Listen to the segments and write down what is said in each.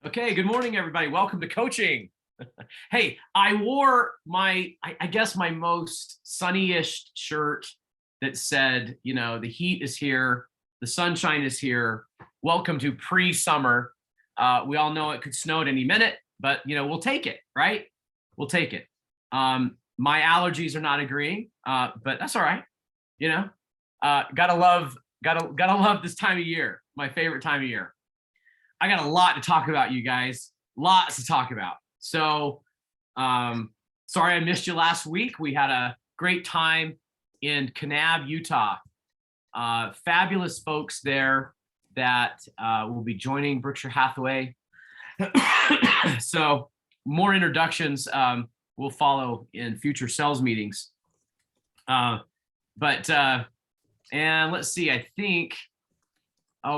Okay, good morning, everybody. Welcome to coaching. Hey, I wore I guess my most sunny-ish shirt that said, the heat is here, the sunshine is here. Welcome to pre-summer. We all know it could snow at any minute, but we'll take it, right? We'll take it. My allergies are not agreeing, but that's all right. Gotta love this time of year. My favorite time of year. I got a lot to talk about, you guys. Lots to talk about. So, sorry I missed you last week. We had a great time in Kanab, Utah. Fabulous folks there that will be joining Berkshire Hathaway. So, more introductions will follow in future sales meetings. And let's see. I think.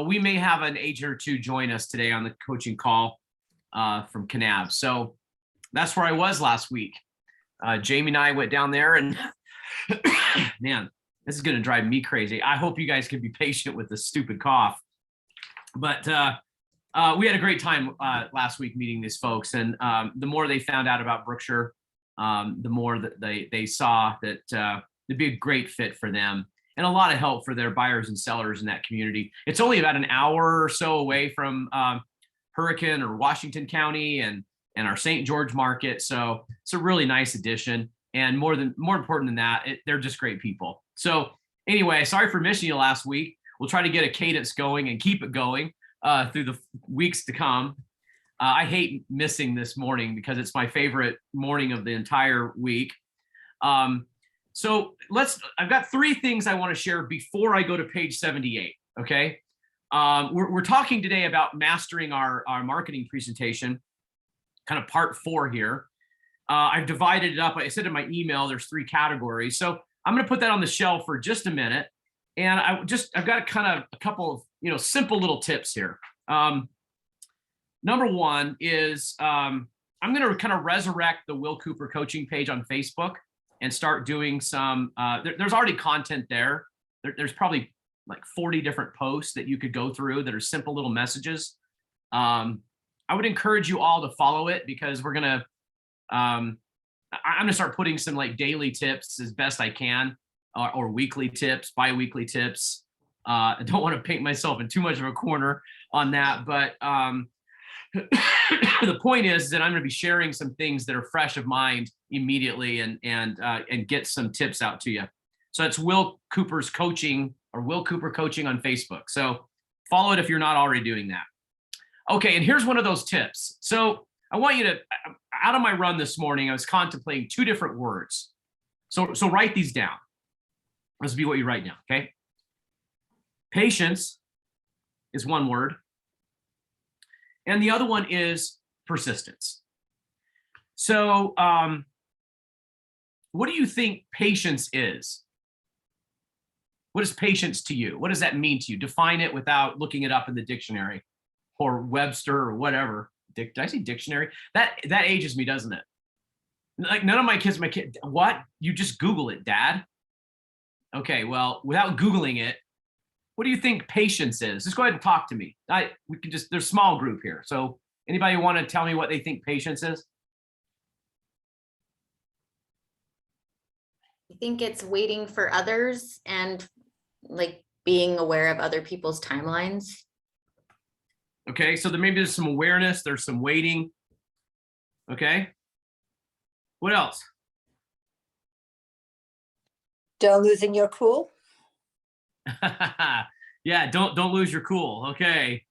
We may have an agent or two join us today on the coaching call from Kanab. So that's where I was last week. Jamie and I went down there and man, this is going to drive me crazy. I hope you guys can be patient with this stupid cough. But we had a great time last week meeting these folks. And the more they found out about Berkshire, the more that they saw that it'd be a great fit for them. And a lot of help for their buyers and sellers in that community. It's only about an hour or so away from Hurricane or Washington County and our St. George market. So it's a really nice addition. And more important than that, they're just great people. So anyway, sorry for missing you last week. We'll try to get a cadence going and keep it going through the weeks to come. I hate missing this morning because it's my favorite morning of the entire week. So I've got three things I want to share before I go to page 78. Okay. We're talking today about mastering our marketing presentation, kind of part 4 here. I've divided it up. I said in my email, there's 3 categories. So I'm going to put that on the shelf for just a minute. And I've got a couple of, simple little tips here. Number one is, I'm going to kind of resurrect the Will Cooper coaching page on Facebook and start doing some, there's already content there. There's probably like 40 different posts that you could go through that are simple little messages. I would encourage you all to follow it because I'm gonna start putting some like daily tips as best I can, or weekly tips, bi-weekly tips. I don't want to paint myself in too much of a corner on that, but the point is that I'm going to be sharing some things that are fresh of mind immediately and get some tips out to you. So that's Will Cooper's coaching or Will Cooper coaching on Facebook. So follow it if you're not already doing that. Okay. And here's one of those tips. So I want you to, out of my run this morning, I was contemplating 2 different words. So write these down. This will be what you write down. Okay. Patience is one word. And the other one is persistence. So what do you think patience is? What is patience to you? What does that mean to you? Define it without looking it up in the dictionary or Webster or whatever. Did I say dictionary? That ages me, doesn't it? Like none of my kids, what? You just Google it, Dad. Okay, well, without Googling it, what do you think patience is? Just go ahead and talk to me. There's a small group here. So anybody want to tell me what they think patience is? I think it's waiting for others and like being aware of other people's timelines. Okay, so maybe there's some awareness, there's some waiting. Okay. What else? Don't losing your cool. Yeah, don't lose your cool. Okay.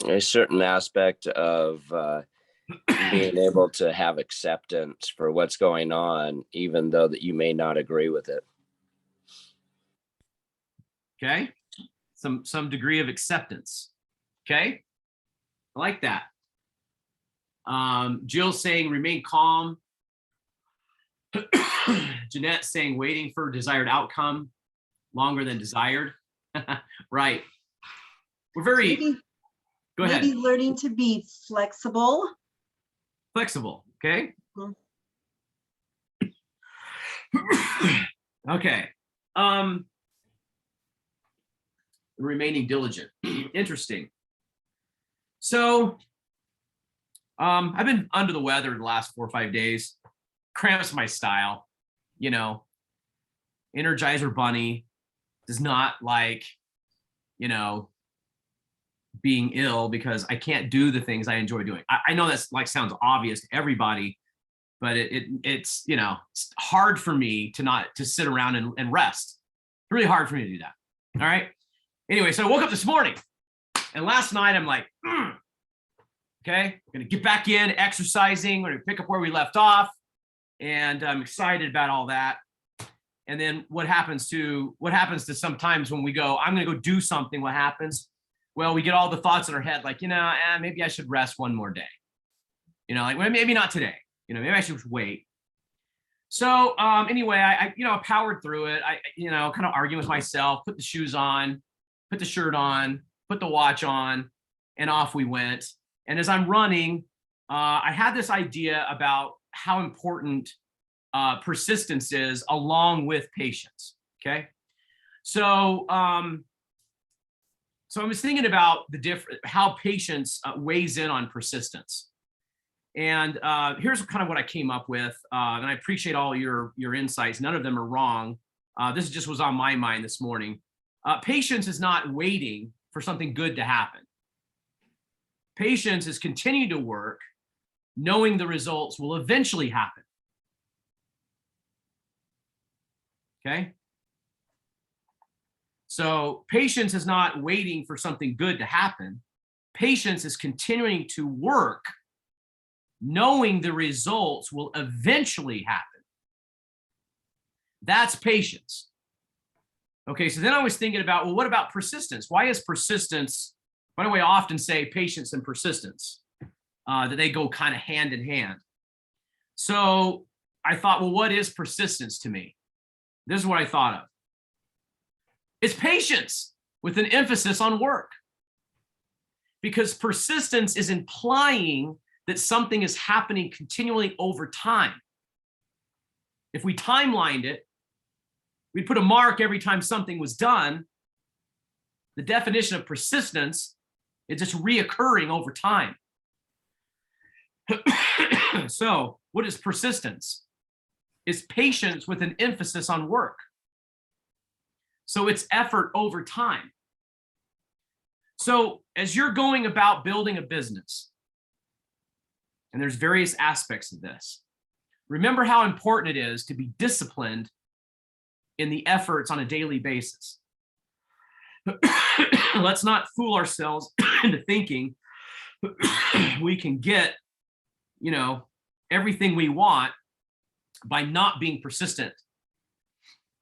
A certain aspect of being able to have acceptance for what's going on, even though that you may not agree with it. Okay. Some degree of acceptance. Okay. I like that. Jill's saying remain calm. Jeanette saying waiting for desired outcome longer than desired. Right. We're very, go ahead. Maybe learning to be flexible. Flexible. Okay. Mhm. Okay. Remaining diligent. Interesting. So I've been under the weather the last 4 or 5 days. Cramps my style, you know. Energizer Bunny does not like, you know, being ill because I can't do the things I enjoy doing. I know that's like sounds obvious to everybody, but it's you know, it's hard for me to sit around and rest. Really hard for me to do that. All right. Anyway, so I woke up this morning, and last night I'm like, okay, I'm gonna get back in exercising. We're gonna pick up where we left off, and I'm excited about all that. And then what happens to sometimes when we go, I'm gonna go do something. What happens? Well, we get all the thoughts in our head, like, you know, maybe I should rest one more day. You know, like, well, maybe not today. You know, maybe I should wait. So anyway, I powered through it. I kind of arguing with myself, put the shoes on, put the shirt on, put the watch on, and off we went. And as I'm running, I had this idea about how important persistence is along with patience. Okay. So I was thinking about how patience weighs in on persistence. And here's kind of what I came up with, and I appreciate all your insights. None of them are wrong. This just was on my mind this morning. Patience is not waiting for something good to happen. Patience is continuing to work, knowing the results will eventually happen. Okay? So patience is not waiting for something good to happen. Patience is continuing to work, knowing the results will eventually happen. That's patience. Okay, so then I was thinking about, well, what about persistence? Why is persistence, by the way, I often say patience and persistence, that they go kind of hand in hand. So I thought, well, what is persistence to me? This is what I thought of. It's patience with an emphasis on work. Because persistence is implying that something is happening continually over time. If we timelined it, we'd put a mark every time something was done. The definition of persistence is just reoccurring over time. So what is persistence? It's patience with an emphasis on work. So it's effort over time. So as you're going about building a business, and there's various aspects of this, remember how important it is to be disciplined in the efforts on a daily basis. Let's not fool ourselves into thinking we can get, everything we want by not being persistent.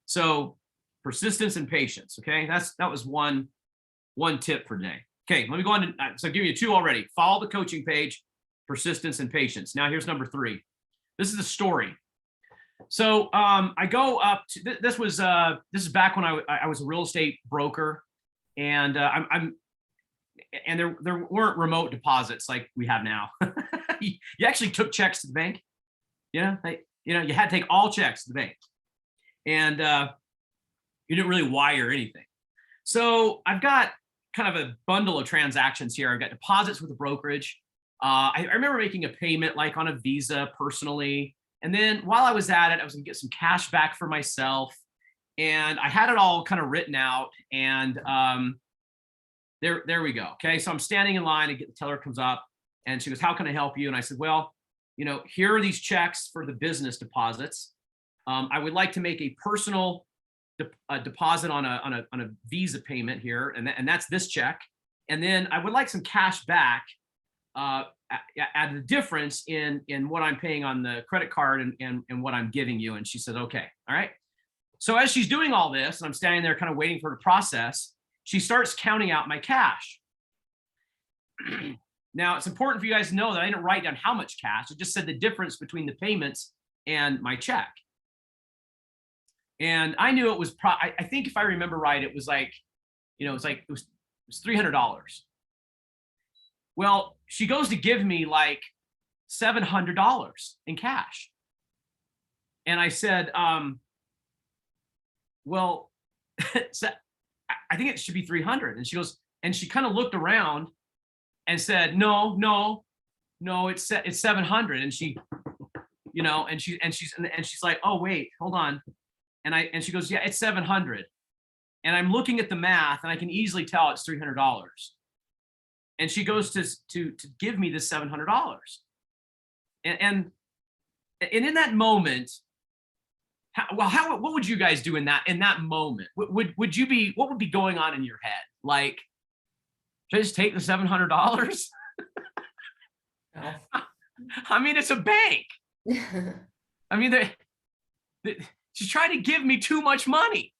So persistence and patience, okay? That was one tip for today. Okay, let me go on to, so I'll give you two already. Follow the coaching page, persistence and patience. Now here's number 3. This is the story. So I go up to, this is back when I was a real estate broker, and and there weren't remote deposits like we have now. You actually took checks to the bank. You had to take all checks to the bank, and you didn't really wire anything. So I've got kind of a bundle of transactions here. I've got deposits with the brokerage. I remember making a payment like on a Visa personally. And then while I was at it, I was gonna get some cash back for myself. And I had it all kind of written out. And there we go. Okay, so I'm standing in line, and the teller comes up and she goes, "How can I help you?" And I said, "Well, here are these checks for the business deposits. I would like to make a personal deposit on a Visa payment here, and that's this check. And then I would like some cash back at the difference in what I'm paying on the credit card and what I'm giving you." And she said, "Okay, all right." So as she's doing all this, and I'm standing there kind of waiting for her to process, she starts counting out my cash. Now, it's important for you guys to know that I didn't write down how much cash. It just said the difference between the payments and my check. And I knew it was, I think if I remember right, it was like, it was $300. Well, she goes to give me like $700 in cash. And I said, well, so I think it should be 300. And she goes, and she kind of looked around, and said, no, it's 700. And she, and she's like, oh, wait, hold on. And she goes, yeah, it's 700. And I'm looking at the math and I can easily tell it's $300. And she goes to give me this $700. And in that moment, what would you guys do in that moment? What would be going on in your head? Like, should I just take the $700? I mean, it's a bank. I mean, she's trying to give me too much money.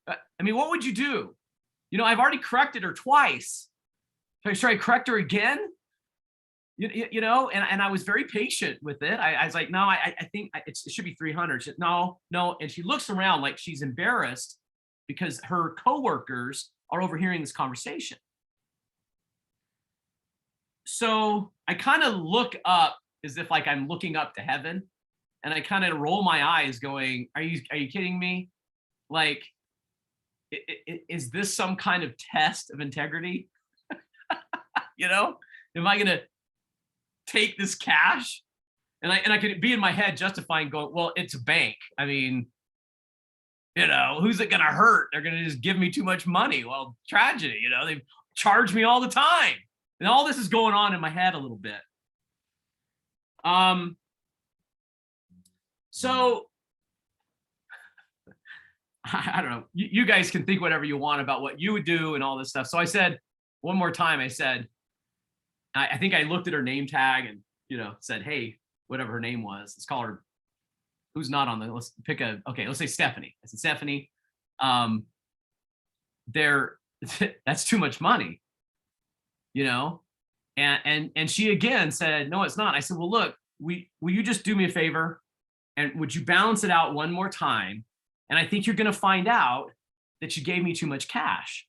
I mean, what would you do? I've already corrected her twice. Should I correct her again? And I was very patient with it. I was like, no, I think it should be 300. She said, no. And she looks around like she's embarrassed because her coworkers are overhearing this conversation. So I kind of look up as if like I'm looking up to heaven, and I kind of roll my eyes going, are you kidding me? Like, is this some kind of test of integrity? Am I going to take this cash? And I could be in my head justifying going, well, it's a bank. I mean, who's it going to hurt? They're going to just give me too much money. Well, tragedy, they charge me all the time. And all this is going on in my head a little bit. So I don't know. You guys can think whatever you want about what you would do and all this stuff. So I said, one more time, I said, I think I looked at her name tag and, said, hey, whatever her name was, let's call her, who's not on the, let's say Stephanie. I said, Stephanie, that's too much money, and she again said, no, it's not. I said, well, look, will you just do me a favor? And would you balance it out one more time? And I think you're going to find out that you gave me too much cash.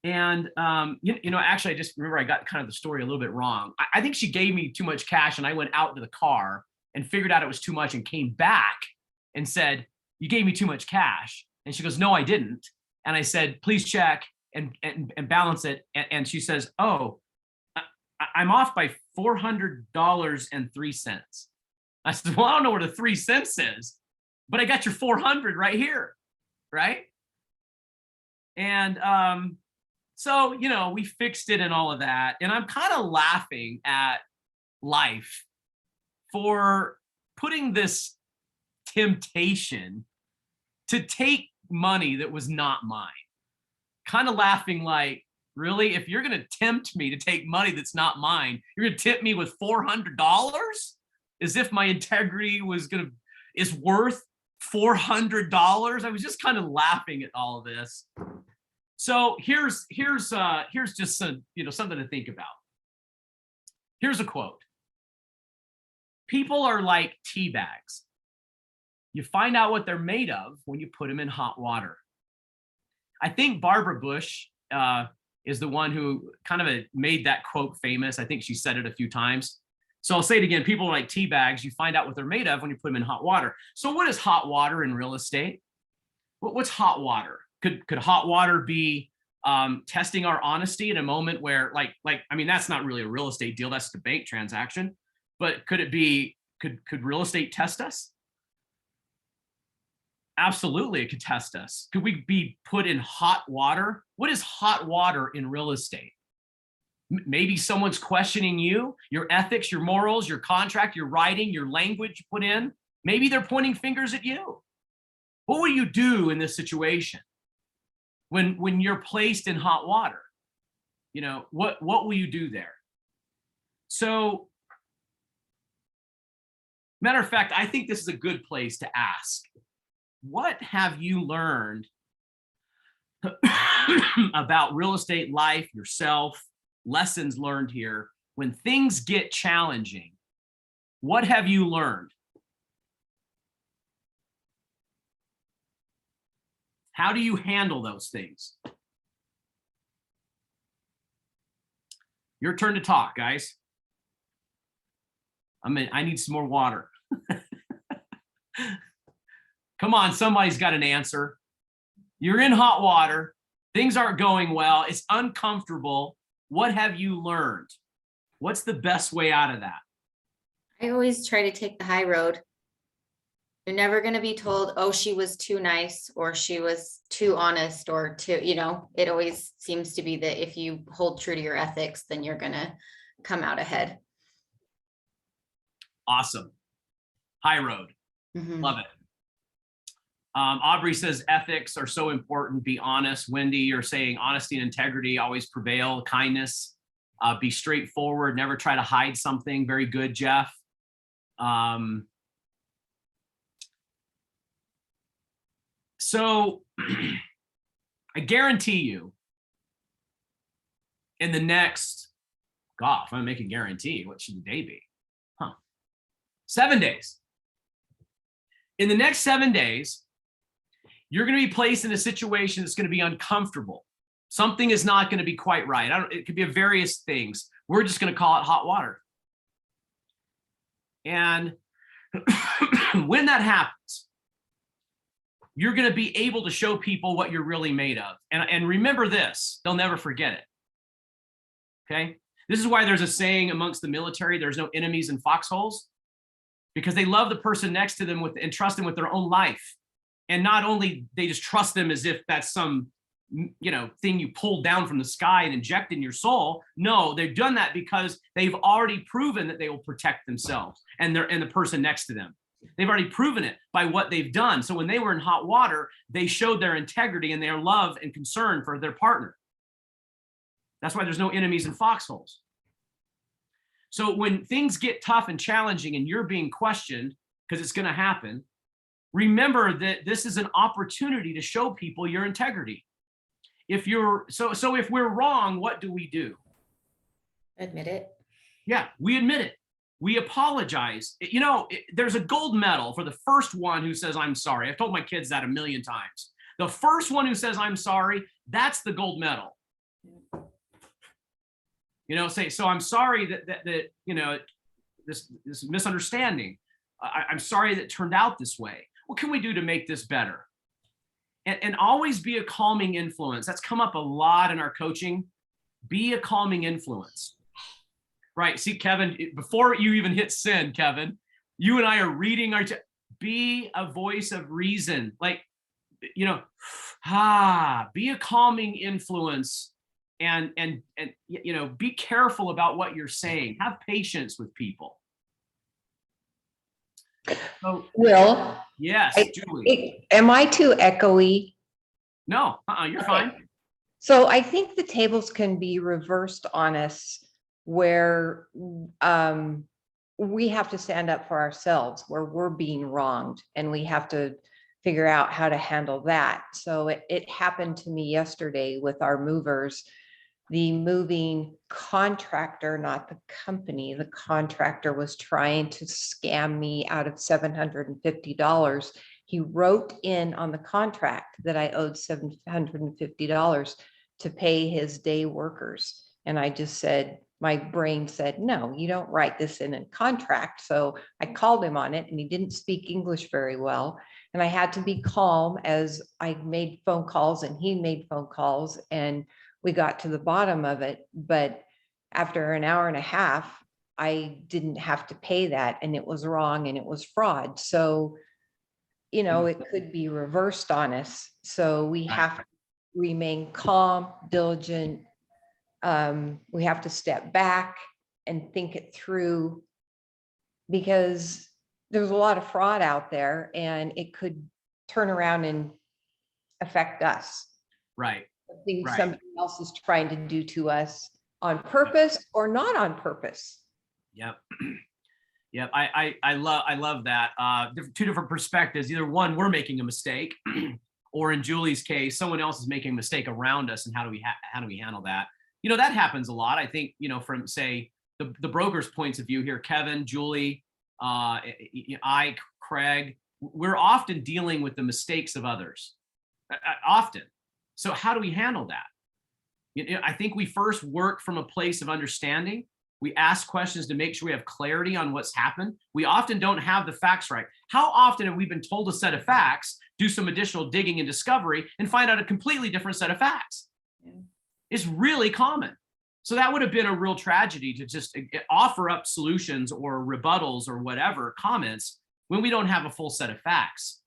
And, actually, I just remember I got kind of the story a little bit wrong. I think she gave me too much cash, and I went out to the car and figured out it was too much and came back and said, you gave me too much cash. And she goes, no, I didn't. And I said, please check and balance it. And she says, oh, I'm off by $400.03. I said, well, I don't know where the 3 cents is, but I got your 400 right here. Right. And, so, we fixed it and all of that. And I'm kind of laughing at life for putting this temptation to take money that was not mine. Kind of laughing like, really? If you're going to tempt me to take money that's not mine, you're going to tempt me with $400? As if my integrity is worth $400? I was just kind of laughing at all of this. So here's just some, something to think about. Here's a quote. People are like tea bags. You find out what they're made of when you put them in hot water. I think Barbara Bush is the one who kind of made that quote famous. I think she said it a few times. So I'll say it again. People are like tea bags. You find out what they're made of when you put them in hot water. So what is hot water in real estate? What's hot water? Could hot water be testing our honesty at a moment where I mean, that's not really a real estate deal. That's the bank transaction. But could it be, could real estate test us? Absolutely, it could test us. Could we be put in hot water? What is hot water in real estate? Maybe someone's questioning you, your ethics, your morals, your contract, your writing, your language you put in. Maybe they're pointing fingers at you. What will you do in this situation when you're placed in hot water? What will you do there? So, matter of fact, I think this is a good place to ask. What have you learned about real estate life, yourself, lessons learned here? When things get challenging, what have you learned? How do you handle those things? Your turn to talk, guys. I need some more water. Come on, somebody's got an answer. You're in hot water. Things aren't going well. It's uncomfortable. What have you learned? What's the best way out of that? I always try to take the high road. You're never going to be told, oh, she was too nice or she was too honest or too, it always seems to be that if you hold true to your ethics, then you're going to come out ahead. Awesome. High road. Mhm. Love it. Aubrey says ethics are so important. Be honest. Wendy, you're saying honesty and integrity always prevail. Kindness. Be straightforward. Never try to hide something. Very good, Jeff. So I guarantee you in the next, God, if I'm making a guarantee, what should the day be? 7 days. In the next 7 days, you're going to be placed in a situation that's going to be uncomfortable. Something is not going to be quite right. It could be various things. We're just going to call it hot water. And when that happens, you're going to be able to show people what you're really made of. And remember this, they'll never forget it. Okay? This is why there's a saying amongst the military, there's no enemies in foxholes, because they love the person next to them and trust them with their own life. And not only they just trust them as if that's some, thing you pulled down from the sky and inject in your soul. No, they've done that because they've already proven that they will protect themselves and the person next to them. They've already proven it by what they've done. So when they were in hot water, they showed their integrity and their love and concern for their partner. That's why there's no enemies in foxholes. So when things get tough and challenging and you're being questioned, because it's going to happen, remember that this is an opportunity to show people your integrity. If we're wrong, what do we do? Admit it. Yeah, we admit it. We apologize. There's a gold medal for the first one who says, I'm sorry. I've told my kids that 1,000,000 times. The first one who says, I'm sorry, that's the gold medal. So I'm sorry that this misunderstanding. I'm sorry that it turned out this way. What can we do to make this better? And always be a calming influence. That's come up a lot in our coaching. Be a calming influence. Right. See, Kevin, before you even hit send, Kevin, you and I are reading be a voice of reason. Be a calming influence and be careful about what you're saying. Have patience with people. So, Will, yes, Julie. am I too echoey? No, you're fine. So I think the tables can be reversed on us where we have to stand up for ourselves, where we're being wronged, and we have to figure out how to handle that. So it happened to me yesterday with our movers. The moving contractor, not the company, the contractor was trying to scam me out of $750. He wrote in on the contract that I owed $750 to pay his day workers. And I just said, my brain said, no, you don't write this in a contract. So I called him on it and he didn't speak English very well. And I had to be calm as I made phone calls and he made phone calls and we got to the bottom of it. But after an hour and a half, I didn't have to pay that and it was wrong and it was fraud. So, it could be reversed on us. So we have to remain calm, diligent. We have to step back and think it through because there's a lot of fraud out there and it could turn around and affect us. Right. Things somebody else is trying to do to us on purpose or not on purpose. Yep. Yep. I love that. Two different perspectives. Either one, we're making a mistake, or in Julie's case, someone else is making a mistake around us. And how do we handle that? That happens a lot. I think, from say the broker's points of view here, Kevin, Julie, I, Craig, we're often dealing with the mistakes of others. Often. So how do we handle that? I think we first work from a place of understanding. We ask questions to make sure we have clarity on what's happened. We often don't have the facts right. How often have we been told a set of facts, do some additional digging and discovery, and find out a completely different set of facts? Yeah. It's really common. So that would have been a real tragedy to just offer up solutions or rebuttals or whatever comments when we don't have a full set of facts.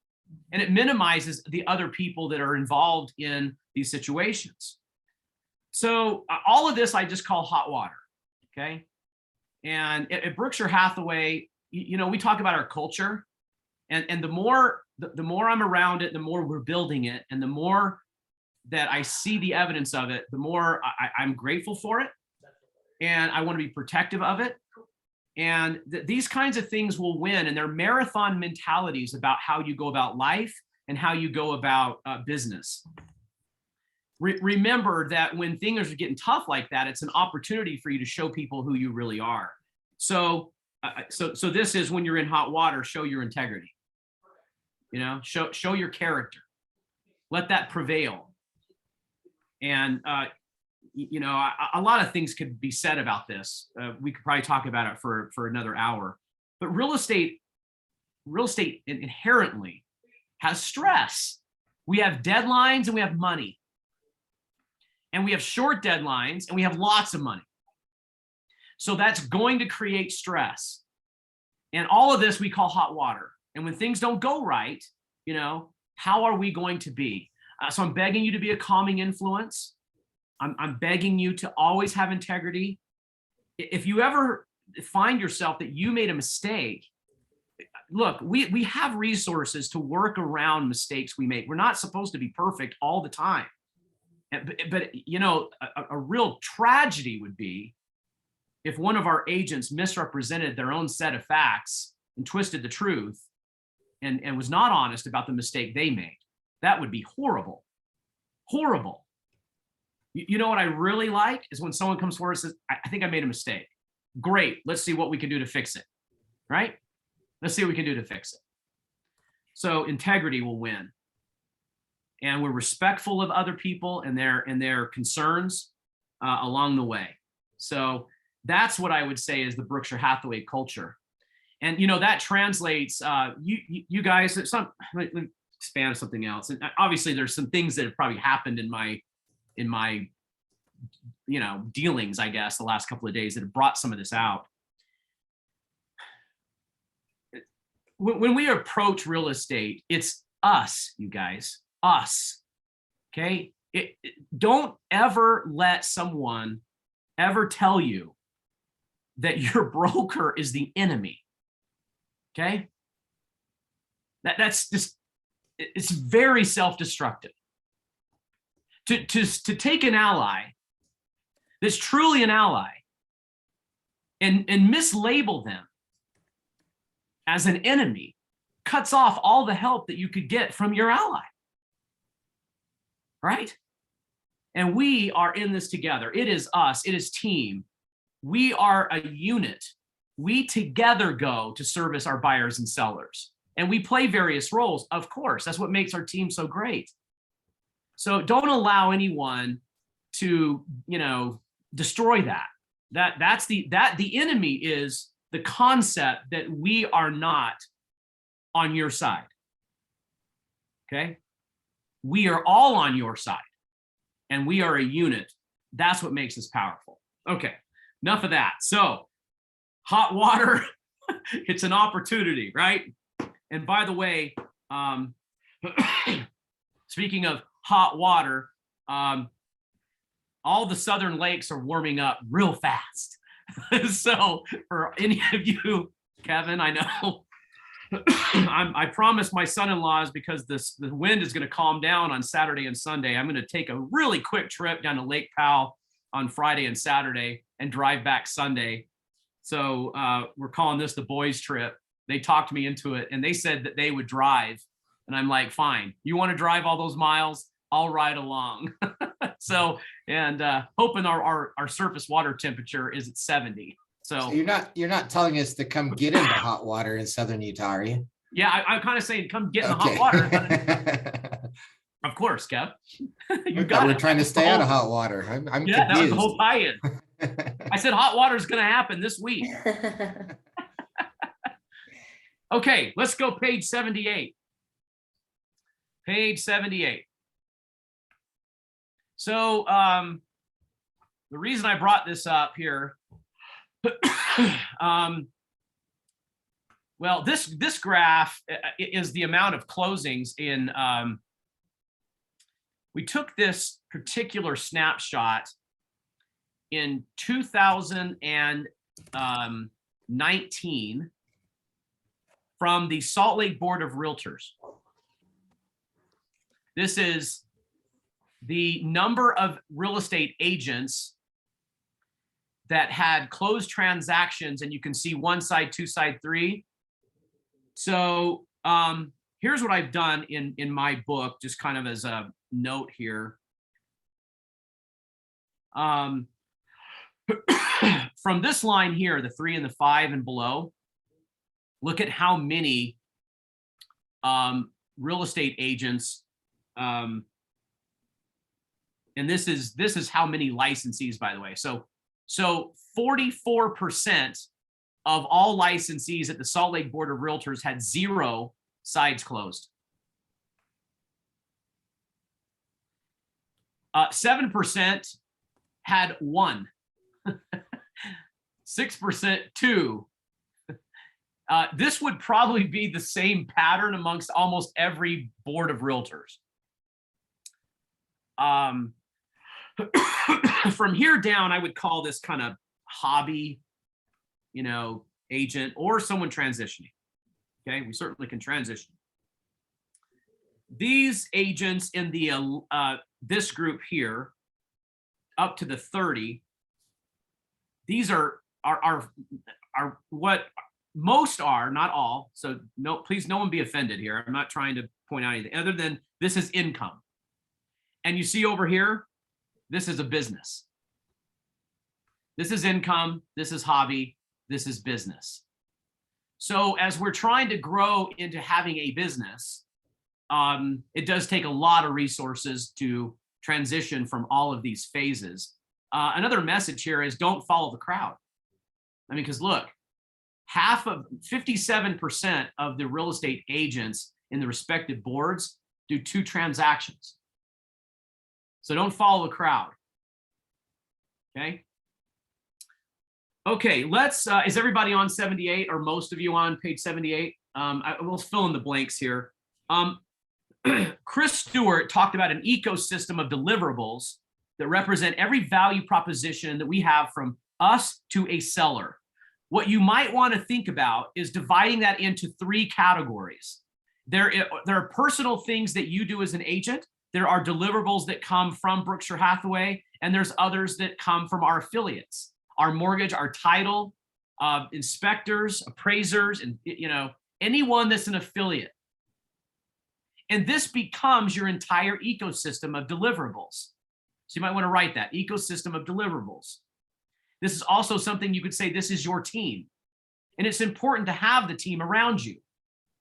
And it minimizes the other people that are involved in these situations. So all of this I just call hot water, okay? And at Berkshire Hathaway, we talk about our culture, and the more I'm around it, the more we're building it, and the more that I see the evidence of it, the more I'm grateful for it, and I want to be protective of it. And these kinds of things will win, and they're marathon mentalities about how you go about life and how you go about business. Remember that when things are getting tough like that, it's an opportunity for you to show people who you really are. So this is when you're in hot water, show your integrity. Show your character. Let that prevail. And a lot of things could be said about this. We could probably talk about it for another hour. But real estate inherently has stress. We have deadlines and we have money. And we have short deadlines and we have lots of money. So that's going to create stress. And all of this we call hot water. And when things don't go right, how are we going to be? So I'm begging you to be a calming influence. I'm begging you to always have integrity. If you ever find yourself that you made a mistake, look, we have resources to work around mistakes we make. We're not supposed to be perfect all the time. But a real tragedy would be if one of our agents misrepresented their own set of facts and twisted the truth and was not honest about the mistake they made. That would be horrible. Horrible. You know what I really like is when someone comes forward and says, I think I made a mistake. Great. Let's see what we can do to fix it. Right? Let's see what we can do to fix it. So integrity will win. And we're respectful of other people and their concerns along the way. So that's what I would say is the Berkshire Hathaway culture. And that translates. You guys, let me expand something else. And obviously, there's some things that have probably happened in my dealings, I guess, the last couple of days that have brought some of this out. When we approach real estate, it's us, you guys. Us. Okay. Don't ever let someone ever tell you that your broker is the enemy. Okay. That's just, it's very self-destructive. To take an ally that's truly an ally and mislabel them as an enemy cuts off all the help that you could get from your ally. Right? And we are in this together. It is us. It is team. We are a unit. We together go to service our buyers and sellers. And we play various roles. Of course, that's what makes our team so great. So don't allow anyone to, destroy that. The enemy is the concept that we are not on your side. Okay? We are all on your side, and we are a unit. That's what makes us powerful. Okay, enough of that. So, hot water, it's an opportunity, right? And by the way, speaking of hot water, all the southern lakes are warming up real fast. So, for any of you, Kevin, I know. I promised my son-in-laws, because the wind is going to calm down on Saturday and Sunday, I'm going to take a really quick trip down to Lake Powell on Friday and Saturday and drive back Sunday. So we're calling this the boys trip. They talked me into it, and they said that they would drive. And I'm like, fine, you want to drive all those miles? I'll ride along. So, and hoping our surface water temperature is at 70. So you're not telling us to come get into hot water in southern Utah, are you? Yeah, I'm kind of saying come get in the hot water. Of course, Kev. You got it. We're trying to stay out of hot water. I'm yeah, confused. That was the whole tie-in. I said hot water is going to happen this week. Okay, let's go page 78. Page 78. So the reason I brought this up here, well, this graph is the amount of closings in, we took this particular snapshot in 2019 from the Salt Lake Board of Realtors. This is the number of real estate agents that had closed transactions, and you can see one side, two side, three. So here's what I've done in my book, just kind of as a note here. From this line here, the 3 and the 5 and below, look at how many real estate agents, and this is how many licensees, by the way. So 44% of all licensees at the Salt Lake Board of Realtors had 0 sides closed. 7% had 1. 6% 2. This would probably be the same pattern amongst almost every board of realtors. From here down, I would call this kind of hobby, agent, or someone transitioning. Okay, we certainly can transition. These agents in the this group here, up to the 30, these are what most are, not all. So no, please, no one be offended here. I'm not trying to point out anything other than this is income. And you see over here, this is a business. This is income, this is hobby, this is business. So as we're trying to grow into having a business, it does take a lot of resources to transition from all of these phases. Another message here is don't follow the crowd. I mean, because look, 57% of the real estate agents in the respective boards do 2 transactions. So don't follow the crowd. Okay. Okay, let's, is everybody on 78, or most of you on page 78? I will fill in the blanks here. Chris Stewart talked about an ecosystem of deliverables that represent every value proposition that we have from us to a seller. What you might want to think about is dividing that into 3 categories. There are personal things that you do as an agent. There are deliverables that come from Berkshire Hathaway, and there's others that come from our affiliates. Our mortgage, our title, inspectors, appraisers, and anyone that's an affiliate. And this becomes your entire ecosystem of deliverables. So you might want to write that, ecosystem of deliverables. This is also something you could say this is your team. And it's important to have the team around you.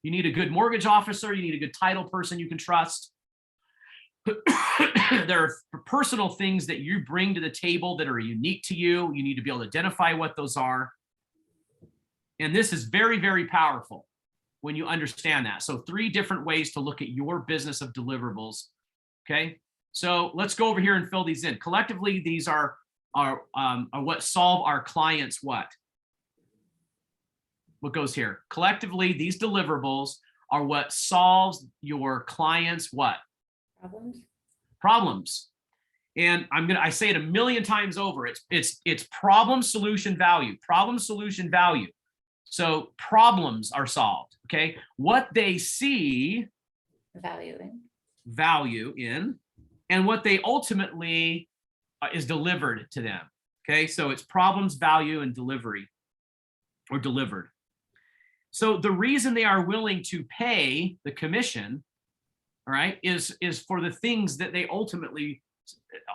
You need a good mortgage officer, you need a good title person you can trust. There are personal things that you bring to the table that are unique to you. You need to be able to identify what those are. And this is very, very powerful when you understand that. So 3 different ways to look at your business of deliverables. Okay, so let's go over here and fill these in. Collectively, these are what solve our clients what goes here. Collectively, these deliverables are what solves your clients what? Problems. And I say it a million times over. It's problem solution value. Problem solution value. So problems are solved. Okay. What they see value in, and what they ultimately is delivered to them. Okay. So it's problems, value, and delivery, or delivered. So the reason they are willing to pay the commission, all right, is for the things that they ultimately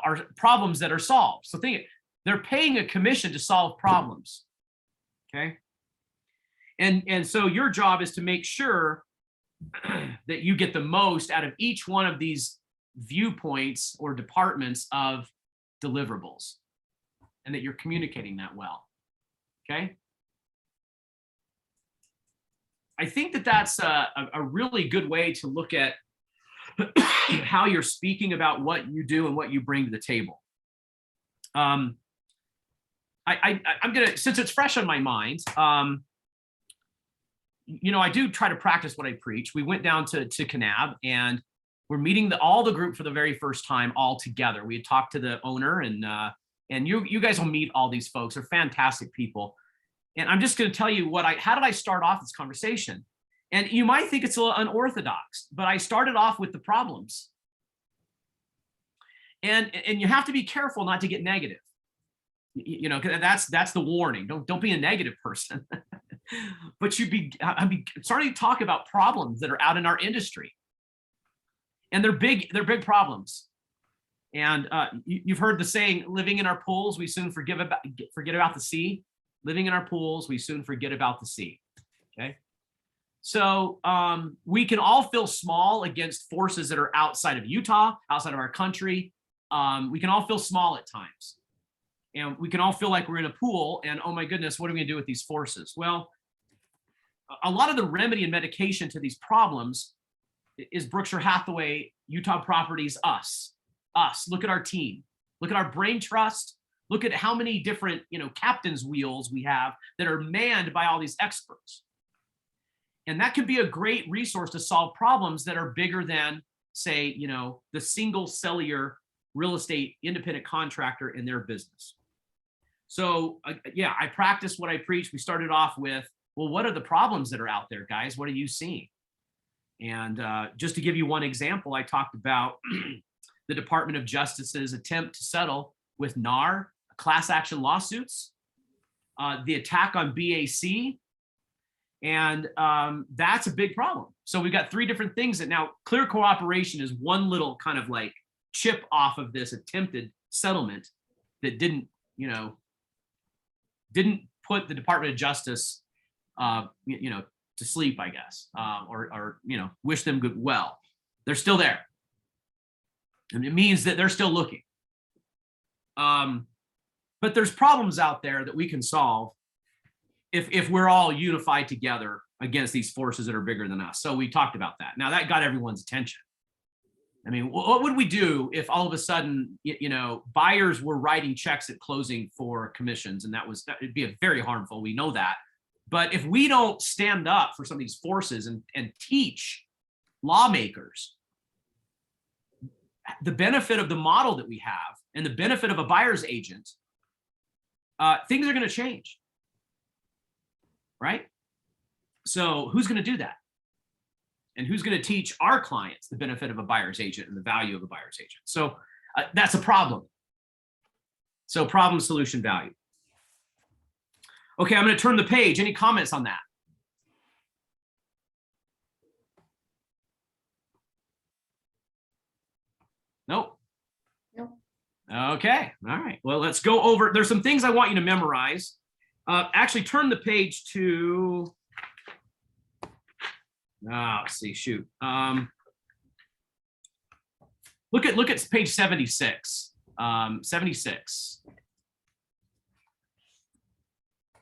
are problems that are solved. So they're paying a commission to solve problems. Okay. And so your job is to make sure that you get the most out of each one of these viewpoints or departments of deliverables, and that you're communicating that well. Okay. I think that that's a really good way to look at how you're speaking about what you do and what you bring to the table. I'm gonna, since it's fresh on my mind, you know, I do try to practice what I preach. We went down to Kanab and we're meeting all the group for the very first time all together. We had talked to the owner and you guys will meet all these folks. They're fantastic people. And I'm just going to tell you how did I start off this conversation? And you might think it's a little unorthodox, but I started off with the problems. And you have to be careful not to get negative. You know, that's the warning. Don't be a negative person. But I'd be starting to talk about problems that are out in our industry. And they're big problems. And you've heard the saying, living in our pools, we soon forget about the sea. Living in our pools, we soon forget about the sea. Okay. So we can all feel small against forces that are outside of Utah, outside of our country. We can all feel small at times. And we can all feel like we're in a pool and, oh my goodness, what are we gonna do with these forces? Well, a lot of the remedy and medication to these problems is Berkshire Hathaway, Utah Properties, us. Look at our team. Look at our brain trust. Look at how many different, captain's wheels we have that are manned by all these experts. And that could be a great resource to solve problems that are bigger than, say, the single cellular real estate independent contractor in their business. So yeah, I practiced what I preach. We started off with, well, what are the problems that are out there, guys? What are you seeing? And just to give you one example, I talked about the Department of Justice's attempt to settle with NAR, class action lawsuits, the attack on BAC, and that's a big problem. So we've got 3 different things that now clear cooperation is one little kind of like chip off of this attempted settlement that didn't put the Department of Justice, to sleep, I guess, or wish them good well. They're still there. And it means that they're still looking. But there's problems out there that we can solve if we're all unified together against these forces that are bigger than us. So we talked about that. Now that got everyone's attention. I mean, what would we do if all of a sudden, buyers were writing checks at closing for commissions, and it'd be very harmful. We know that. But if we don't stand up for some of these forces and teach lawmakers the benefit of the model that we have and the benefit of a buyer's agent, things are going to change, right? So who's going to do that? And who's going to teach our clients the benefit of a buyer's agent and the value of a buyer's agent? So that's a problem. So problem, solution, value. Okay, I'm going to turn the page. Any comments on that? Nope. Nope. Okay, all right. Well, let's go over. There's some things I want you to memorize. Actually, turn the page to, let's see, shoot. Look at page 76. 76.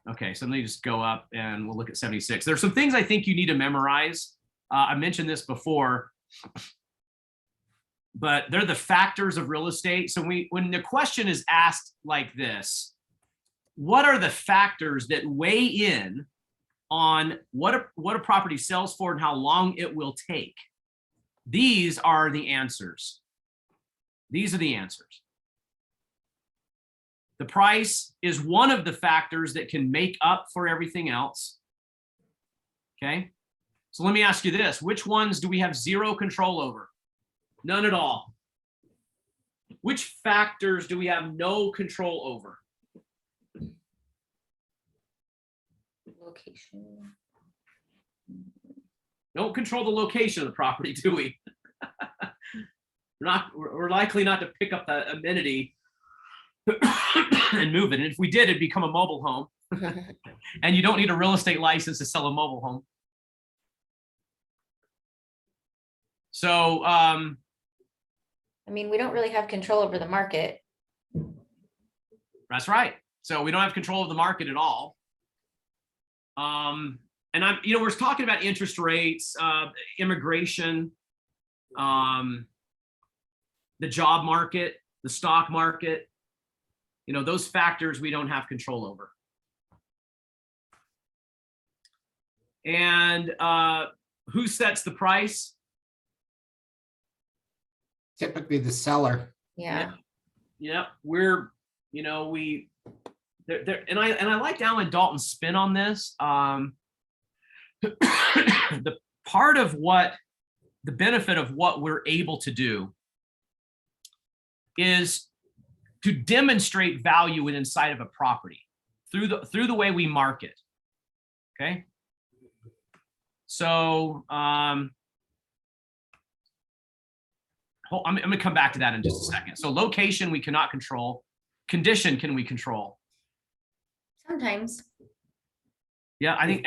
Okay, so let me just go up and we'll look at 76. There's some things I think you need to memorize. I mentioned this before, but they're the factors of real estate. So when the question is asked like this, what are the factors that weigh in on what a property sells for and how long it will take? These are the answers. These are the answers. The price is one of the factors that can make up for everything else. Okay, so let me ask you this. Which ones do we have zero control over? None at all. Which factors do we have no control over? Location. Don't control the location of the property, do we? We're likely not to pick up the amenity and move it. And if we did, it'd become a mobile home. And you don't need a real estate license to sell a mobile home. So, I mean, we don't really have control over the market. that's right. So we don't have control of the market at all. And we're talking about interest rates, immigration, the job market, the stock market. those factors we don't have control over. And who sets the price? Typically the seller. Yeah. Yeah, we're, and I liked Alan Dalton's spin on this. The part of the benefit of what we're able to do is to demonstrate value within inside of a property through the way we market. Okay. So I'm going to come back to that in just a second. So location we cannot control. Condition can we control? Sometimes. Yeah, I think.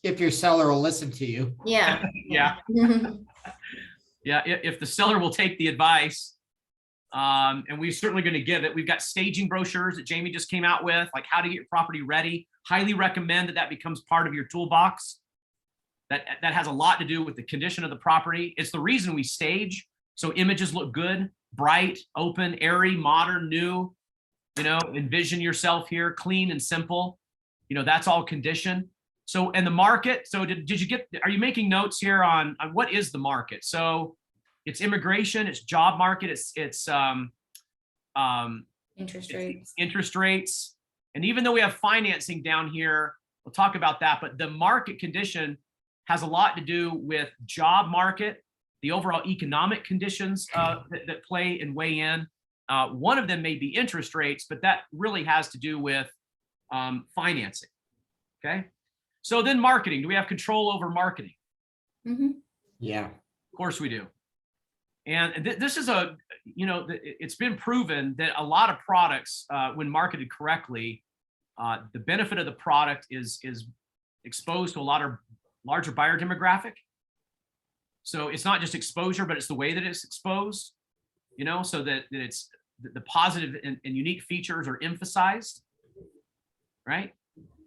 If your seller will listen to you. Yeah. Yeah. Yeah. If the seller will take the advice, and we're certainly going to give it. We've got staging brochures that Jamie just came out with, like how to get your property ready. Highly recommend that becomes part of your toolbox. That has a lot to do with the condition of the property. It's the reason we stage. So images look good, bright, open, airy, modern, new. Envision yourself here, clean and simple. That's all condition. So, and the market. So are you making notes here on what is the market? So it's immigration, it's job market, it's interest rates. And even though we have financing down here, we'll talk about that, but the market condition has a lot to do with job market, the overall economic conditions that play and weigh in. One of them may be interest rates, but that really has to do with financing. Okay. So then marketing, do we have control over marketing? Mm-hmm. Yeah. Of course we do. And this is it's been proven that a lot of products, when marketed correctly, the benefit of the product is exposed to a lot of larger buyer demographic. So it's not just exposure, but it's the way that it's exposed, so that it's the positive and unique features are emphasized, right?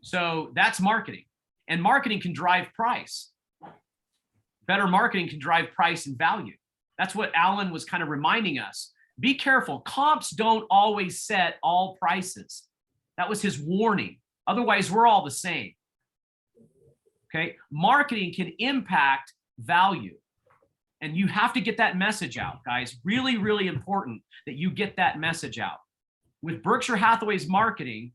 So that's marketing, and marketing can drive price. Better marketing can drive price and value. That's what Alan was kind of reminding us. Be careful. Comps don't always set all prices. That was his warning. Otherwise, we're all the same. Okay. Marketing can impact value. And you have to get that message out, guys. Really, really important that you get that message out. With Berkshire Hathaway's marketing,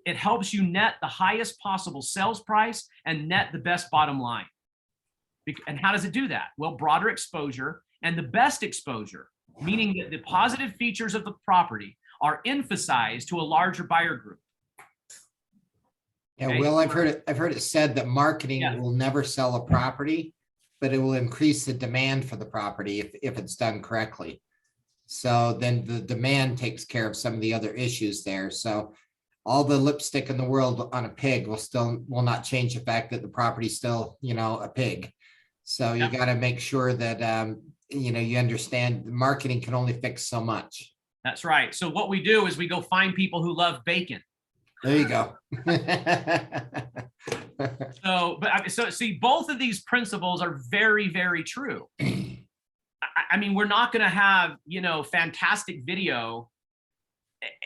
it helps you net the highest possible sales price and net the best bottom line. And how does it do that? Well, broader exposure and the best exposure, meaning that the positive features of the property are emphasized to a larger buyer group. Yeah, Okay. Will, I've heard it said that marketing Yeah. will never sell a property, but it will increase the demand for the property if it's done correctly. So then the demand takes care of some of the other issues there. So all the lipstick in the world on a pig will not change the fact that the property's still, a pig. So you got to make sure that, you understand marketing can only fix so much. That's right. So what we do is we go find people who love bacon. There you go. So see, both of these principles are very, very true. I mean, we're not going to have, fantastic video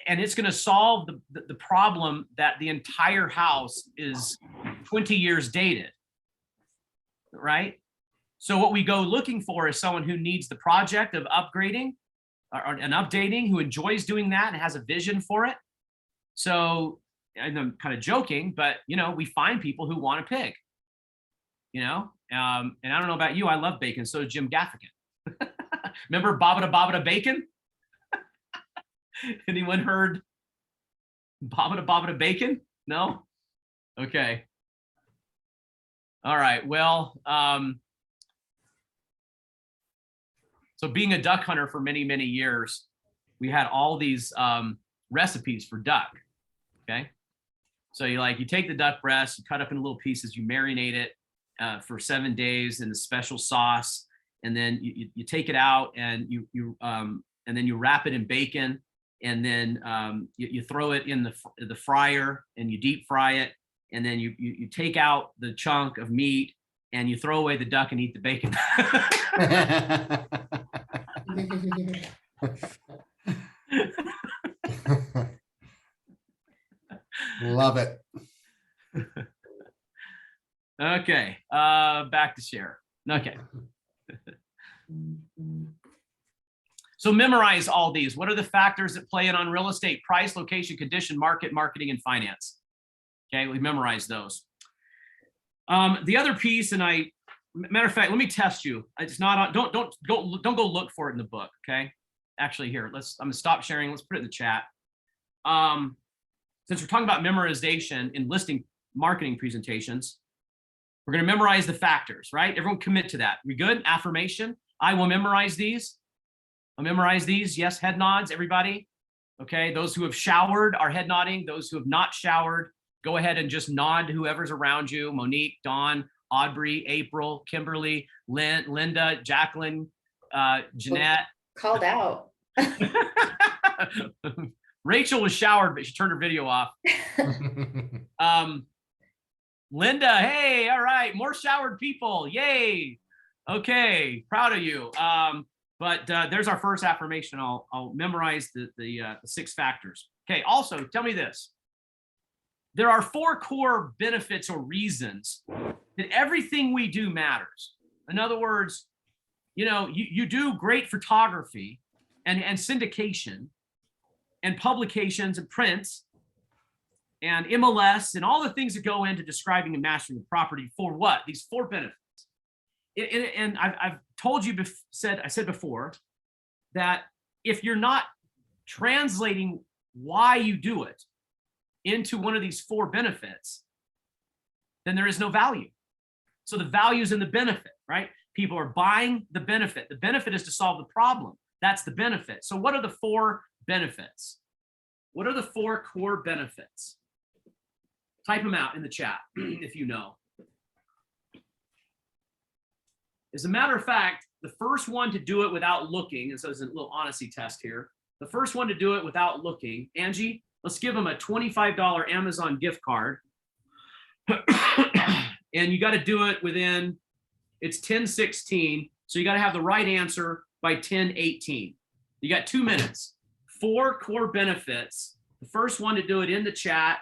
and it's going to solve the problem that the entire house is 20 years dated, right? So what we go looking for is someone who needs the project of upgrading and updating, who enjoys doing that and has a vision for it. So, and I'm kind of joking, but we find people who want a pig, and I don't know about you, I love bacon. So does Jim Gaffigan. Remember Bobbida Bacon? Anyone heard Bobbida Bacon? No? Okay. All right. Well, so being a duck hunter for many, many years, we had all these recipes for duck. Okay. So you take the duck breast, you cut up in little pieces, you marinate it for 7 days in a special sauce, and then you take it out and and then you wrap it in bacon, and then you throw it in the fryer and you deep fry it, and then you take out the chunk of meat and you throw away the duck and eat the bacon. Love it. Okay, back to share. Okay. So memorize all these. What are the factors that play in on real estate? Price, location, condition, market, marketing, and finance. Okay, we memorize those. The other piece, and matter of fact, let me test you. It's not on, don't go look for it in the book. Okay. Actually, here, I'm gonna stop sharing. Let's put it in the chat. Since we're talking about memorization in listing marketing presentations, we're gonna memorize the factors, right? Everyone commit to that. We good? Affirmation. I will memorize these. I'll memorize these. Yes, head nods, everybody. Okay, those who have showered are head nodding. Those who have not showered, go ahead and just nod to whoever's around you. Monique, Dawn, Audrey, April, Kimberly, Linda, Jacqueline, Jeanette. Called out. Rachel was showered, but she turned her video off. Linda, hey, all right, more showered people, yay. Okay, proud of you. But there's our first affirmation. I'll memorize the 6 factors. Okay, also tell me this. There are 4 core benefits or reasons that everything we do matters. In other words, you do great photography and syndication and publications and prints and MLS and all the things that go into describing and mastering the property for what? These 4 benefits. And I've told you, I said before that if you're not translating why you do it into one of these 4 benefits, then there is no value. So the value is in the benefit, right? People are buying the benefit. The benefit is to solve the problem. That's the benefit. So what are the 4 benefits? What are the 4 core benefits? Type them out in the chat if you know. As a matter of fact, the first one to do it without looking, and so it's a little honesty test here. The first one to do it without looking, Angie, let's give them a $25 Amazon gift card. And you got to do it within, it's 10:16. So you got to have the right answer by 10:18. You got 2 minutes. 4 core benefits. The first one to do it in the chat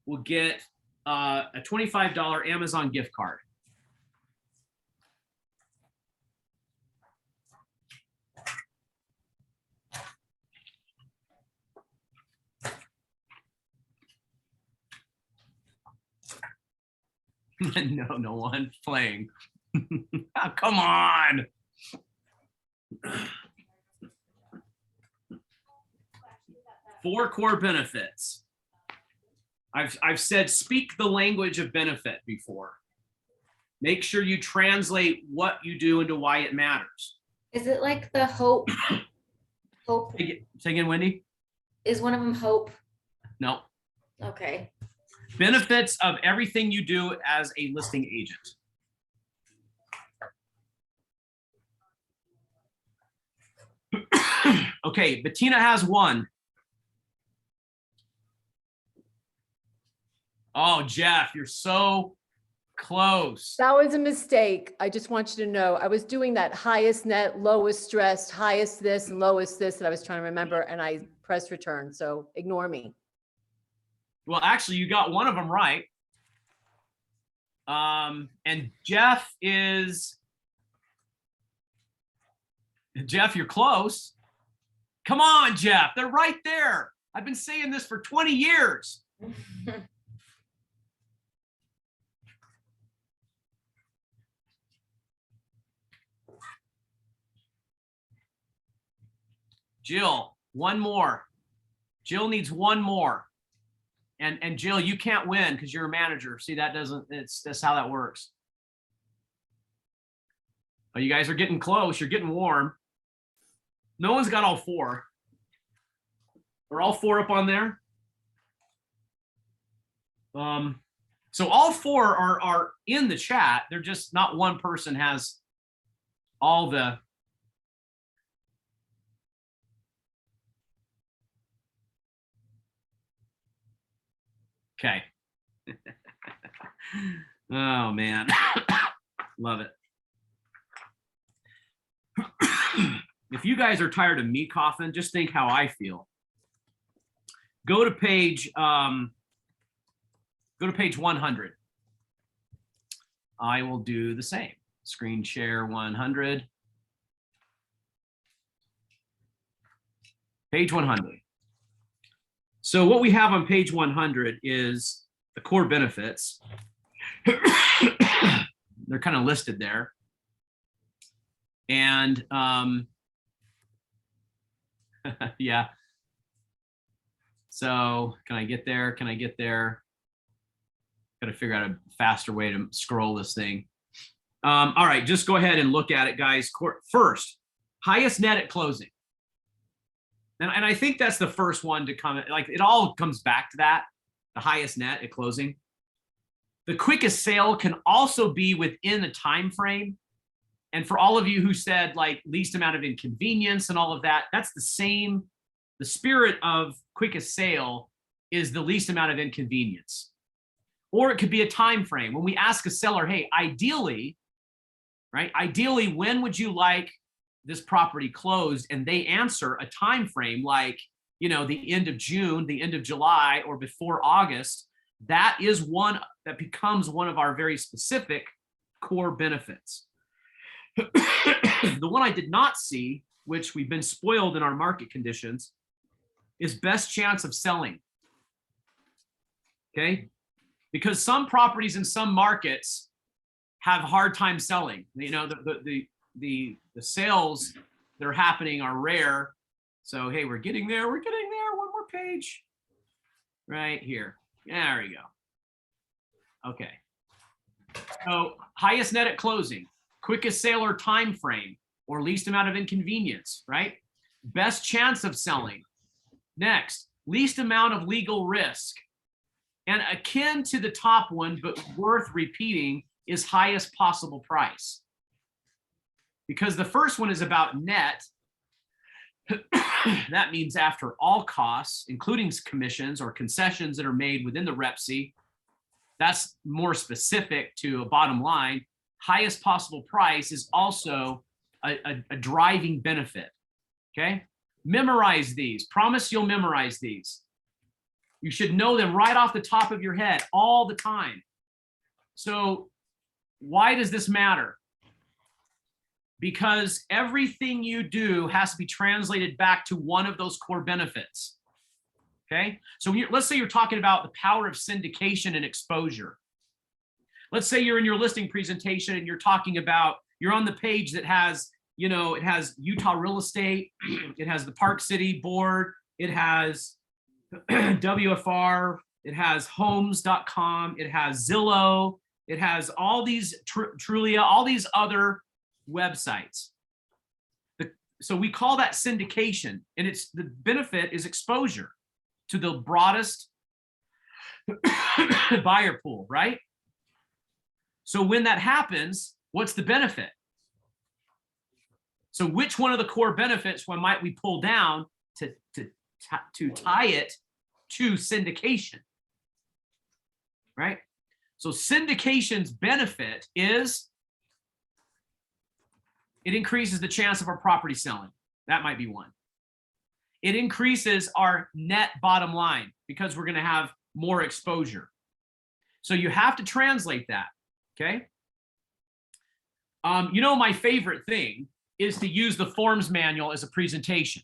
will get a $25 Amazon gift card. No one playing. Oh, come on. Four core benefits. I've said speak the language of benefit before. Make sure you translate what you do into why it matters. Is it like the hope? Hope Say again, Wendy? is one of them hope? No. Okay. Benefits of everything you do as a listing agent. Okay, Bettina has one. Oh, Jeff, you're so close. That was a mistake. I just want you to know, I was doing that highest net, lowest stressed, highest this and lowest this that I was trying to remember, and I pressed return. So ignore me. Well, actually, you got one of them right. And Jeff, you're close. Come on, Jeff, they're right there. I've been saying this for 20 years. Jill, one more. Jill needs one more. And Jill, you can't win because you're a manager. See, that's how that works. Oh, you guys are getting close. You're getting warm. No one's got all 4. Are all 4 up on there? So all 4 are in the chat. They're just not one person has all the. Okay. Oh, man. Love it. If you guys are tired of me coughing, just think how I feel. Go to page Go to page 100. I will do the same. Screen share 100. Page 100. So what we have on page 100 is the core benefits. They're kind of listed there. And yeah. So can I get there? Can I get there? Got to figure out a faster way to scroll this thing. All right, just go ahead and look at it, guys. First, highest net at closing. And I think that's the first one to come. Like, it all comes back to that, the highest net at closing. The quickest sale can also be within a time frame. And for all of you who said like least amount of inconvenience and all of that, that's the same. The spirit of quickest sale is the least amount of inconvenience. Or it could be a time frame. When we ask a seller, hey, ideally, right? Ideally, when would you like this property closed? And they answer a time frame like, you know, the end of June, the end of July, or before August. That is one that becomes one of our very specific core benefits. The one I did not see, which we've been spoiled in our market conditions, is best chance of selling. Okay? Because some properties in some markets have a hard time selling. You know, the sales that are happening are rare. So, hey, we're getting there. We're getting there. One more page. Right here. There we go. Okay. So highest net at closing, quickest sale or time frame, or least amount of inconvenience, right? Best chance of selling. Next, least amount of legal risk. And akin to the top one, but worth repeating, is highest possible price. Because the first one is about net. That means after all costs, including commissions or concessions that are made within the REPC, that's more specific to a bottom line. Highest possible price is also a driving benefit, okay? Memorize these. Promise you'll memorize these. You should know them right off the top of your head all the time. So why does this matter? Because everything you do has to be translated back to one of those core benefits. Okay, so let's say you're talking about the power of syndication and exposure. Let's say you're in your listing presentation and you're talking about, you're on the page that has, you know, it has Utah real estate, it has the Park City Board, it has WFR, it has homes.com, it has Zillow, it has all these Trulia, all these other websites. So we call that syndication, and it's the benefit is exposure to the broadest buyer pool, right? So when that happens, what's the benefit? So which one of the core benefits one might we pull down to tie it to syndication, right? So syndication's benefit is it increases the chance of our property selling. That might be one. It increases our net bottom line because we're going to have more exposure. So you have to translate that, okay? You know, my favorite thing is to use the forms manual as a presentation.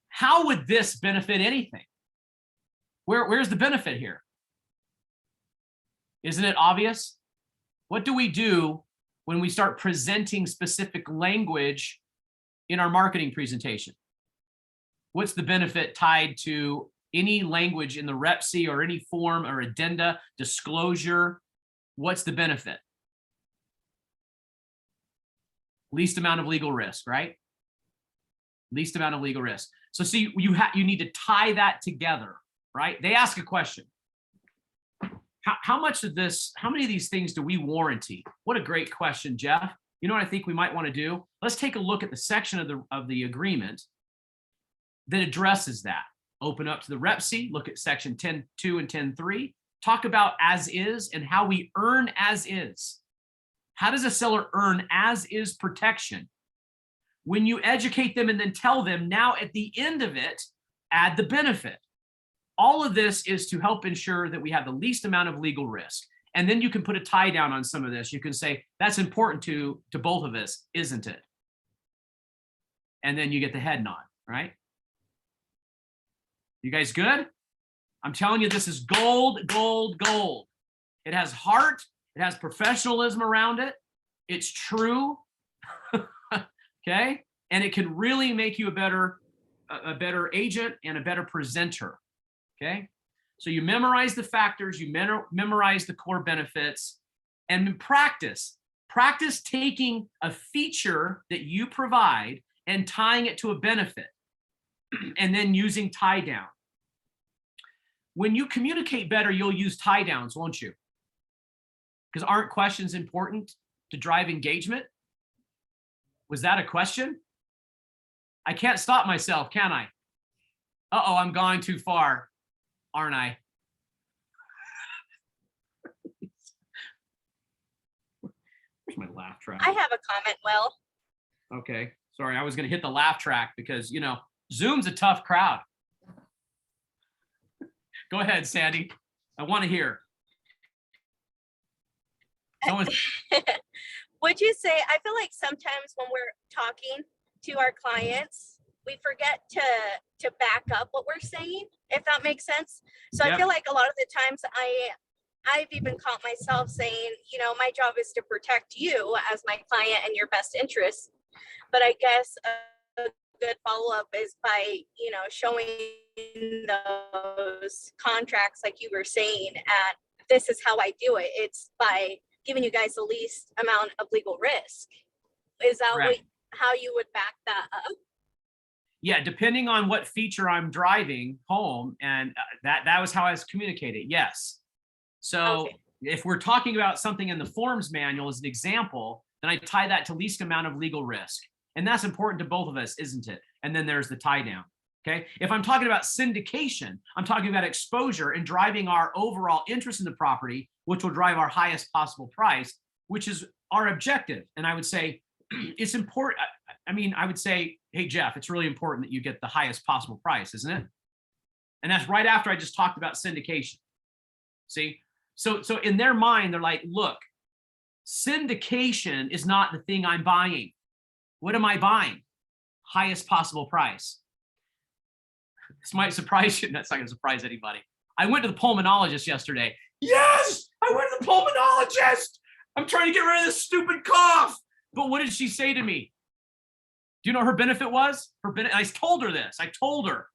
How would this benefit anything? Where's the benefit here? Isn't it obvious? What do we do when we start presenting specific language in our marketing presentation? What's the benefit tied to any language in the REPC or any form or addenda, disclosure? What's the benefit? Least amount of legal risk, right? Least amount of legal risk. So see, you need to tie that together, right? They ask a question. How much of this, how many of these things do we warranty? What a great question, Jeff. You know what I think we might want to do? Let's take a look at the section of the agreement that addresses that. Open up to the REPC, look at section 10.2 and 10.3, talk about as is and how we earn as is. How does a seller earn as is protection? When you educate them and then tell them now at the end of it, add the benefit. all of this is to help ensure that we have the least amount of legal risk. And then you can put a tie down on some of this. You can say, that's important to both of us, isn't it? And then you get the head nod, right? You guys good? I'm telling you, this is gold, gold, gold. It has heart. It has professionalism around it. It's true. Okay. And it can really make you a better agent and a better presenter. Okay. So you memorize the factors, you memorize the core benefits, and practice taking a feature that you provide and tying it to a benefit, and then using tie down. When you communicate better, you'll use tie downs, won't you? Because aren't questions important to drive engagement? Was that a question? I can't stop myself, can I? Uh-oh, I'm going too far, aren't I? Where's my laugh track? I have a comment, Will. Okay, sorry, I was gonna hit the laugh track because, you know, Zoom's a tough crowd. Go ahead, Sandy. I want to hear. Someone, Would you say, I feel like sometimes when we're talking to our clients, we forget to back up what we're saying, if that makes sense. So Yep. I feel like a lot of the times I've even caught myself saying, you know, my job is to protect you as my client and your best interest. But I guess a good follow-up is by, you know, showing those contracts like you were saying, and this is how I do it. It's by giving you guys the least amount of legal risk. Is that Correct. how you would back that up? yeah, depending on what feature I'm driving home, and that was how I was communicated. Yes. So Okay. if we're talking about something in the forms manual as an example, then I tie that to least amount of legal risk. And that's important to both of us, isn't it? And then there's the tie down. Okay. If I'm talking about syndication, I'm talking about exposure and driving our overall interest in the property, which will drive our highest possible price, which is our objective. And I would say it's important. I mean, I would say, hey, Jeff, it's really important that you get the highest possible price, isn't it? And that's right after I just talked about syndication. See? So in their mind, they're like, look, syndication is not the thing I'm buying. What am I buying? Highest possible price. This might surprise you. That's not going to surprise anybody. I went to the pulmonologist yesterday. Yes, I went to the pulmonologist. I'm trying to get rid of this stupid cough. But what did she say to me? Do you know what her benefit was? I told her this. I told her.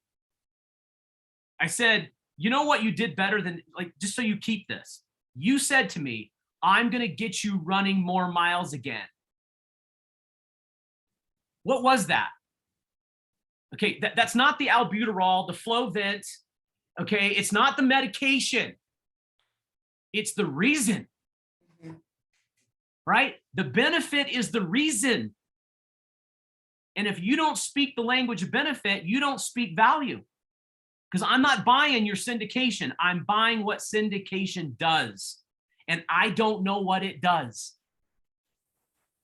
I said, you know what you did better than, like, just so you keep this. You said to me, I'm going to get you running more miles again. What was that? Okay, that's not the albuterol, the Flovent. Okay, it's not the medication. It's the reason. Right? The benefit is the reason. And if you don't speak the language of benefit, you don't speak value. Because I'm not buying your syndication. I'm buying what syndication does. And I don't know what it does.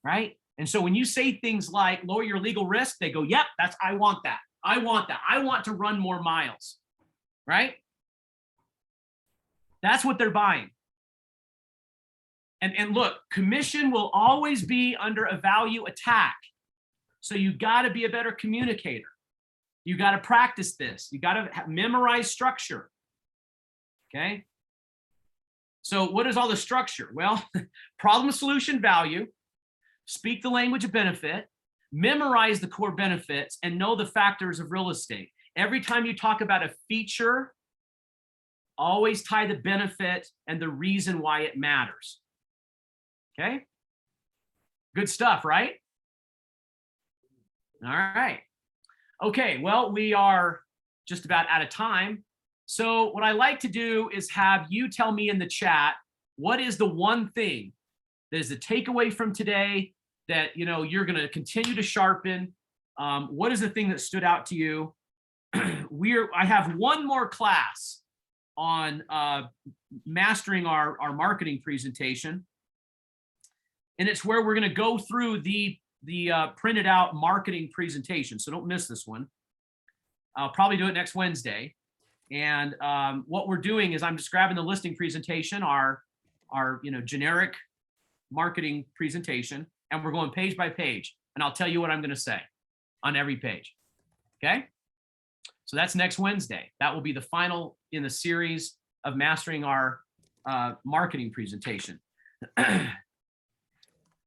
Right? And so when you say things like lower your legal risk, they go, yep, I want that. I want that. I want to run more miles. Right? That's what they're buying. And look, commission will always be under a value attack. So you got to be a better communicator. You got to practice this. You got to memorize structure. Okay. So what is all the structure? Well, problem, solution, value, speak the language of benefit, memorize the core benefits, and know the factors of real estate. Every time you talk about a feature, always tie the benefit and the reason why it matters. Okay. Good stuff, right? All right. Okay, well, we are just about out of time. So what I like to do is have you tell me in the chat, what is the one thing that is the takeaway from today that, you know, you're going to continue to sharpen? What is the thing that stood out to you? I have one more class on mastering our marketing presentation. And it's where we're going to go through the printed out marketing presentation. So don't miss this one. I'll probably do it next Wednesday. And what we're doing is I'm just grabbing the listing presentation, our generic marketing presentation, and we're going page by page. And I'll tell you what I'm going to say on every page. Okay. So that's next Wednesday. That will be the final in the series of mastering our marketing presentation.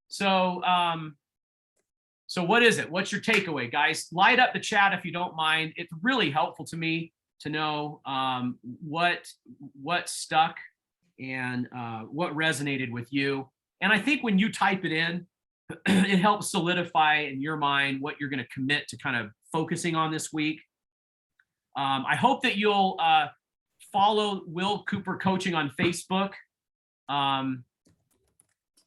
So what is it? What's your takeaway, guys? Light up the chat if you don't mind. It's really helpful to me to know what stuck and what resonated with you. And I think when you type it in, it helps solidify in your mind what you're going to commit to kind of focusing on this week. I hope that you'll follow Will Cooper Coaching on Facebook. I'm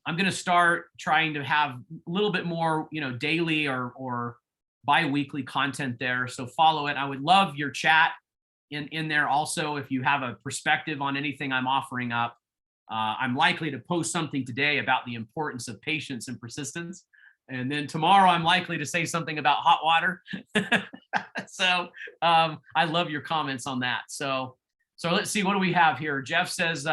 going to start trying to have a little bit more, daily or bi-weekly content there. So follow it. I would love your chat in there also. If you have a perspective on anything I'm offering up, I'm likely to post something today about the importance of patience and persistence. And then tomorrow I'm likely to say something about hot water. So I love your comments on that. So let's see, what do we have here? Jeff says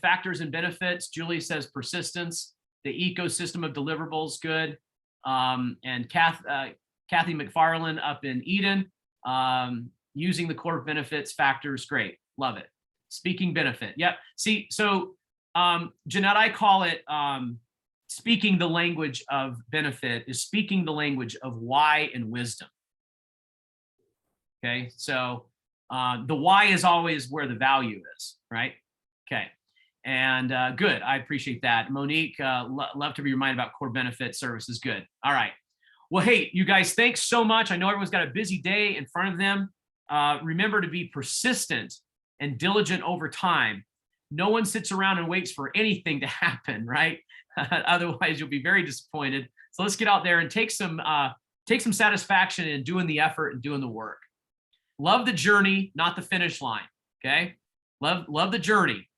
factors and benefits. Julie says persistence, the ecosystem of deliverables, good. And Kathy McFarland up in Eden, using the core benefits factors, great, love it. Speaking benefit, yep. See, so Jeanette, I call it speaking the language of benefit is speaking the language of why and wisdom. Okay, so the why is always where the value is, right? Okay, and good, I appreciate that. Monique, love to be reminded about core benefit services, good. All right, well, hey, you guys, thanks so much. I know everyone's got a busy day in front of them. Remember to be persistent and diligent over time. No one sits around and waits for anything to happen, right? Otherwise, you'll be very disappointed. So let's get out there and take some satisfaction in doing the effort and doing the work. Love the journey, not the finish line. Okay, love the journey.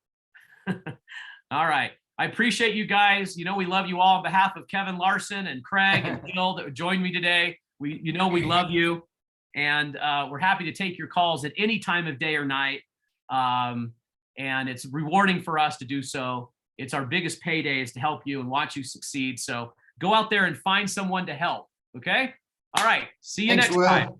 All right, I appreciate you guys. We love you all on behalf of Kevin Larson and Craig and Jill that joined me today. We love you, and we're happy to take your calls at any time of day or night. And it's rewarding for us to do so. It's our biggest payday is to help you and watch you succeed. So go out there and find someone to help. Okay. All right. See you Thanks, next Will. time.